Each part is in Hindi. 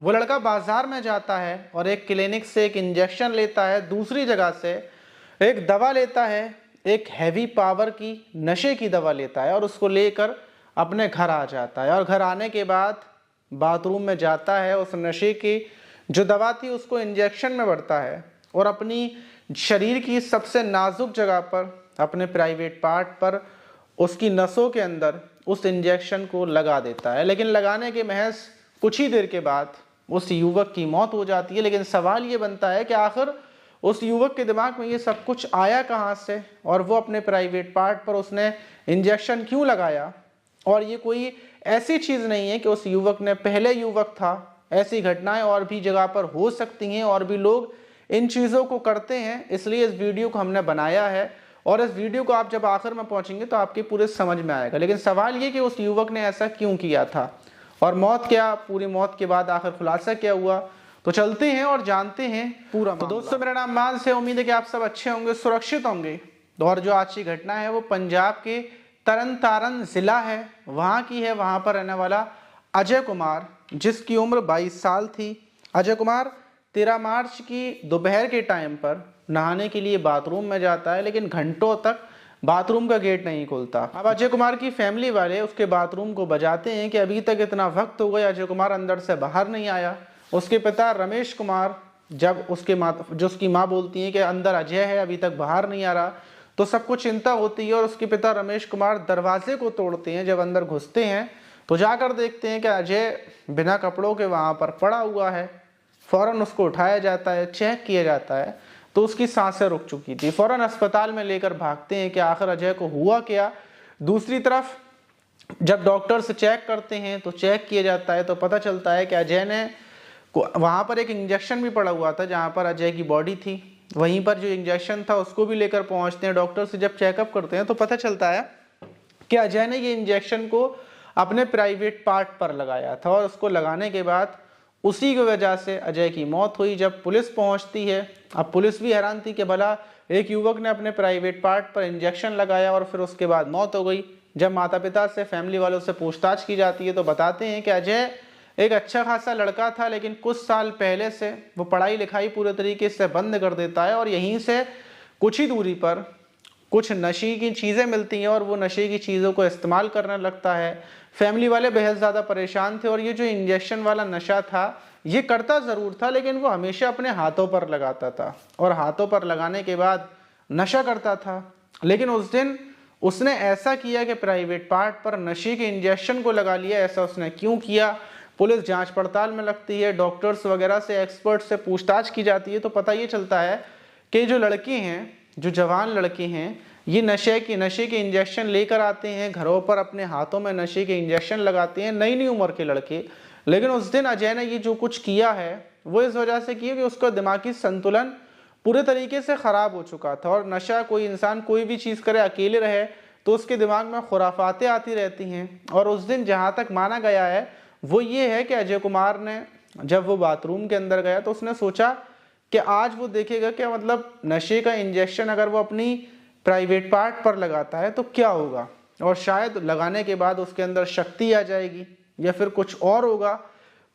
वो लड़का बाजार में जाता है और एक क्लिनिक से एक इंजेक्शन लेता है, दूसरी जगह से एक दवा लेता है, एक हैवी पावर की नशे की दवा लेता है और उसको लेकर अपने घर आ जाता है। और घर आने के बाद बाथरूम में जाता है, उस नशे की जो दवा थी उसको इंजेक्शन में भरता है और अपनी शरीर की सबसे नाजुक जगह पर, अपने प्राइवेट पार्ट पर, उसकी नसों के अंदर उस इंजेक्शन को लगा देता है। लेकिन लगाने के महज कुछ ही देर के बाद उस युवक की मौत हो जाती है। लेकिन सवाल ये बनता है कि आखिर उस युवक के दिमाग में ये सब कुछ आया कहाँ से और वो अपने प्राइवेट पार्ट पर उसने इंजेक्शन क्यों लगाया। और ये कोई ऐसी चीज़ नहीं है कि उस युवक ने, पहले युवक था, ऐसी घटनाएं और भी जगह पर हो सकती हैं और भी लोग इन चीज़ों को करते हैं। इसलिए इस वीडियो को हमने बनाया है और इस वीडियो को आप जब आखिर में पहुंचेंगे तो आपके पूरे समझ में आएगा। लेकिन सवाल ये कि उस युवक ने ऐसा क्यों किया था और मौत क्या, पूरी मौत के बाद आखिर खुलासा क्या हुआ, तो चलते हैं और जानते हैं पूरा। तो दोस्तों, मेरा नाम मानस है, उम्मीद है कि आप सब अच्छे होंगे, सुरक्षित होंगे। और जो आज की घटना है वो पंजाब के तरन तारन जिला है, वहाँ की है। वहाँ पर रहने वाला अजय कुमार, जिसकी उम्र 22 साल थी। अजय कुमार 13 मार्च की दोपहर के टाइम पर नहाने के लिए बाथरूम में जाता है, लेकिन घंटों तक बाथरूम का गेट नहीं खुलता। अब अजय कुमार की फैमिली वाले उसके बाथरूम को बजाते हैं कि अभी तक इतना वक्त हो गया, अजय कुमार अंदर से बाहर नहीं आया। उसके पिता रमेश कुमार, जब उसकी माँ बोलती है कि अंदर अजय है, अभी तक बाहर नहीं आ रहा, तो सबको चिंता होती है और उसके पिता रमेश कुमार दरवाजे को तोड़ते हैं। जब अंदर घुसते हैं तो जाकर देखते हैं कि अजय बिना कपड़ों के वहाँ पर पड़ा हुआ है। फौरन उसको उठाया जाता है, चेक किया जाता है तो उसकी सांसें रुक चुकी थी। फौरन अस्पताल में लेकर भागते हैं कि आखिर अजय को हुआ क्या। दूसरी तरफ जब डॉक्टर से चेक करते हैं तो चेक किया जाता है तो पता चलता है कि अजय ने वहाँ पर एक इंजेक्शन भी पड़ा हुआ था जहाँ पर अजय की बॉडी थी। वहीं पर जो इंजेक्शन था उसको भी लेकर पहुँचते हैं। डॉक्टर से जब चेकअप करते हैं तो पता चलता है कि अजय ने ये इंजेक्शन को अपने प्राइवेट पार्ट पर लगाया था और उसको लगाने के बाद उसी की वजह से अजय की मौत हुई। जब पुलिस पहुंचती है, अब पुलिस भी हैरान थी कि भला एक युवक ने अपने प्राइवेट पार्ट पर इंजेक्शन लगाया और फिर उसके बाद मौत हो गई। जब माता पिता से, फैमिली वालों से पूछताछ की जाती है तो बताते हैं कि अजय एक अच्छा खासा लड़का था, लेकिन कुछ साल पहले से वो पढ़ाई लिखाई पूरे तरीके से बंद कर देता है और यहीं से कुछ ही दूरी पर कुछ नशे की चीज़ें मिलती हैं और वो नशे की चीज़ों को इस्तेमाल करने लगता है। फैमिली वाले बेहद ज़्यादा परेशान थे और ये जो इंजेक्शन वाला नशा था ये करता ज़रूर था, लेकिन वो हमेशा अपने हाथों पर लगाता था और हाथों पर लगाने के बाद नशा करता था। लेकिन उस दिन उसने ऐसा किया कि प्राइवेट पार्ट पर नशे के इंजेक्शन को लगा लिया। ऐसा उसने क्यों किया? पुलिस जांच पड़ताल में लगती है, डॉक्टर्स वगैरह से, एक्सपर्ट से पूछताछ की जाती है तो पता ये चलता है कि जो लड़के हैं, जो जवान लड़के हैं, ये नशे के इंजेक्शन लेकर आते हैं, घरों पर अपने हाथों में नशे के इंजेक्शन लगाते हैं, नई उम्र के लड़के। लेकिन उस दिन अजय ने ये जो कुछ किया है वो इस वजह से किया कि उसका दिमागी संतुलन पूरे तरीके से ख़राब हो चुका था। और नशा, कोई इंसान कोई भी चीज़ करे, अकेले रहे तो उसके दिमाग में खुराफातें आती रहती हैं। और उस दिन जहाँ तक माना गया है वो ये है कि अजय कुमार ने जब वो बाथरूम के अंदर गया तो उसने सोचा कि आज वो देखेगा कि मतलब नशे का इंजेक्शन अगर वो अपनी प्राइवेट पार्ट पर लगाता है तो क्या होगा, और शायद लगाने के बाद उसके अंदर शक्ति आ जाएगी या फिर कुछ और होगा।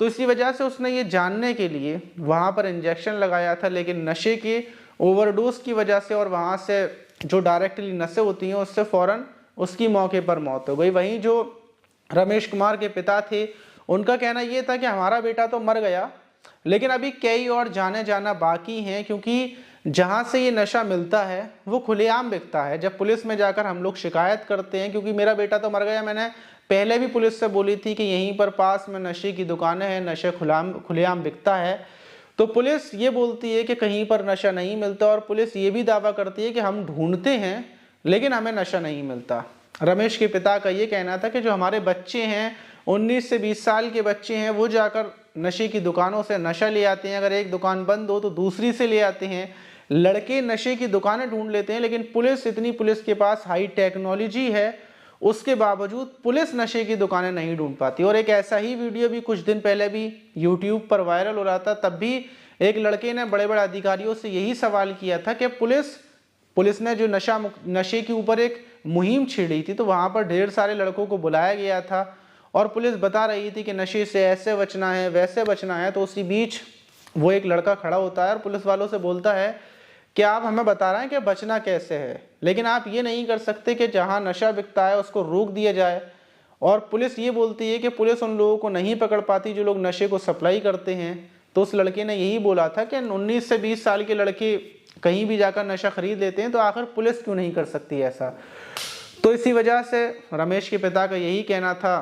तो इसी वजह से उसने ये जानने के लिए वहाँ पर इंजेक्शन लगाया था, लेकिन नशे के ओवरडोज की वजह से और वहाँ से जो डायरेक्टली नशे होती हैं उससे फ़ौरन उसकी मौके पर मौत हो गई। वहीं जो रमेश कुमार के पिता थे उनका कहना ये था कि हमारा बेटा तो मर गया, लेकिन अभी कई और जाने जाना बाकी हैं, क्योंकि जहाँ से ये नशा मिलता है वो खुलेआम बिकता है। जब पुलिस में जाकर हम लोग शिकायत करते हैं, क्योंकि मेरा बेटा तो मर गया, मैंने पहले भी पुलिस से बोली थी कि यहीं पर पास में नशे की दुकानें हैं, नशे खुलेआम बिकता है, तो पुलिस ये बोलती है कि कहीं पर नशा नहीं मिलता और पुलिस ये भी दावा करती है कि हम ढूंढते हैं लेकिन हमें नशा नहीं मिलता। रमेश के पिता का ये कहना था कि जो हमारे बच्चे हैं, 19 से 20 साल के बच्चे हैं, वो जाकर नशे की दुकानों से नशा ले आते हैं। अगर एक दुकान बंद हो तो दूसरी से ले आते हैं। लड़के नशे की दुकानें ढूंढ लेते हैं, लेकिन पुलिस के पास हाई टेक्नोलॉजी है, उसके बावजूद पुलिस नशे की दुकानें नहीं ढूंढ पाती। और एक ऐसा ही वीडियो भी कुछ दिन पहले भी यूट्यूब पर वायरल हो रहा था। तब भी एक लड़के ने बड़े बड़े अधिकारियों से यही सवाल किया था कि पुलिस ने जो नशे के ऊपर एक मुहिम छेड़ी थी, तो वहाँ पर ढेर सारे लड़कों को बुलाया गया था और पुलिस बता रही थी कि नशे से ऐसे बचना है वैसे बचना है, तो उसी बीच वो एक लड़का खड़ा होता है और पुलिस वालों से बोलता है कि आप हमें बता रहे हैं कि बचना कैसे है, लेकिन आप ये नहीं कर सकते कि जहाँ नशा बिकता है उसको रोक दिया जाए। और पुलिस ये बोलती है कि पुलिस उन लोगों को नहीं पकड़ पाती जो लोग नशे को सप्लाई करते हैं। तो उस लड़के ने यही बोला था कि 19 से 20 साल के लड़के कहीं भी जाकर नशा खरीद लेते हैं, तो आखिर पुलिस क्यों नहीं कर सकती ऐसा। तो इसी वजह से रमेश के पिता का यही कहना था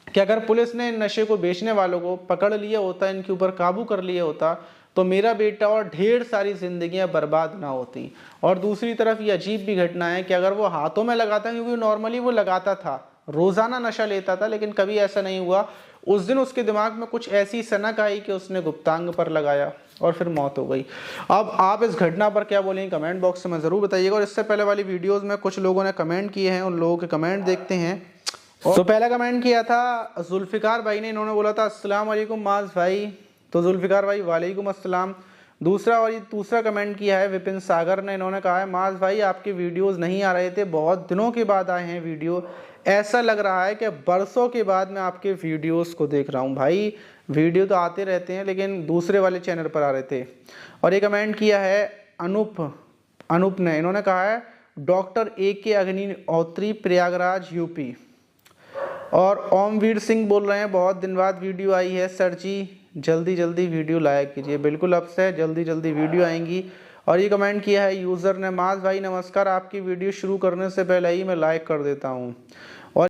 कि अगर पुलिस ने इन नशे को बेचने वालों को पकड़ लिया होता, इनके ऊपर काबू कर लिया होता, तो मेरा बेटा और ढेर सारी जिंदगियां बर्बाद ना होती। और दूसरी तरफ ये अजीब भी घटना है कि अगर वो हाथों में लगाता, क्योंकि नॉर्मली वो लगाता था, रोजाना नशा लेता था, लेकिन कभी ऐसा नहीं हुआ, उस दिन उसके दिमाग में कुछ ऐसी सनक आई कि उसने गुप्तांग पर लगाया और फिर मौत हो गई। अब आप इस घटना पर क्या बोलेंगे कमेंट बॉक्स में ज़रूर बताइएगा। और इससे पहले वाली वीडियोस में कुछ लोगों ने कमेंट किए हैं, उन लोगों के कमेंट देखते हैं। तो पहला कमेंट किया था जुल्फ़िकार भाई ने, इन्होंने बोला था अस्सलाम वालेकुम माज भाई। तो जुल्फ़िकार भाई वालेकुम अस्सलाम। दूसरा कमेंट किया है विपिन सागर ने, इन्होंने कहा है माज भाई आपके वीडियोस नहीं आ रहे थे, बहुत दिनों के बाद आए हैं वीडियो, ऐसा लग रहा है कि बरसों के बाद मैं आपके वीडियोस को देख रहा हूं। भाई वीडियो तो आते रहते हैं, लेकिन दूसरे वाले चैनल पर आ रहे थे। और ये कमेंट किया है अनूप ने, इन्होंने कहा है doctor AK Agnihotri Prayagraj UP. और ओमवीर सिंह बोल रहे हैं बहुत दिन बाद वीडियो आई है सर जी, जल्दी जल्दी वीडियो लाया कीजिए। बिल्कुल अब से जल्दी जल्दी वीडियो आएंगी। और ये कमेंट किया है यूज़र ने, माज भाई नमस्कार, आपकी वीडियो शुरू करने से पहले ही मैं लाइक कर देता हूँ।